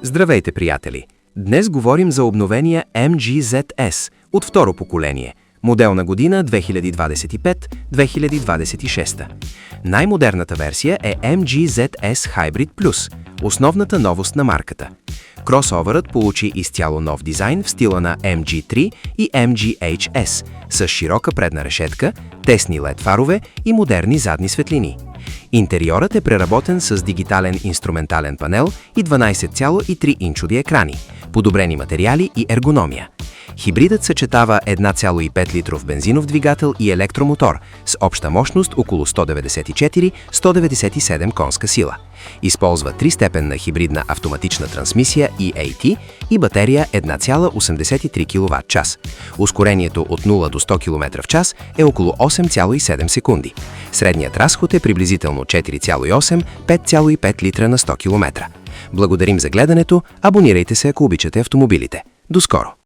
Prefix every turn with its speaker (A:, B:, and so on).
A: Здравейте, приятели! Днес говорим за обновения MG ZS от второ поколение, моделна година 2025-2026. Най-модерната версия е MG ZS Hybrid Plus, основната новост на марката. Кросоверът получи изцяло нов дизайн в стила на MG3 и MG HS, с широка предна решетка, тесни LED фарове и модерни задни светлини. Интериорът е преработен с дигитален инструментален панел и 12,3-инчови екрани, подобрени материали и ергономия. Хибридът съчетава 1,5 литров бензинов двигател и електромотор с обща мощност около 194-197 конска сила. Използва 3-степенна хибридна автоматична трансмисия EAT и батерия 1,83 кВт. Ускорението от 0 до 100 км в час е около 8,7 секунди. Средният разход е приблизително 4,8-5,5 литра на 100 км. Благодарим за гледането, абонирайте се, ако обичате автомобилите. До скоро!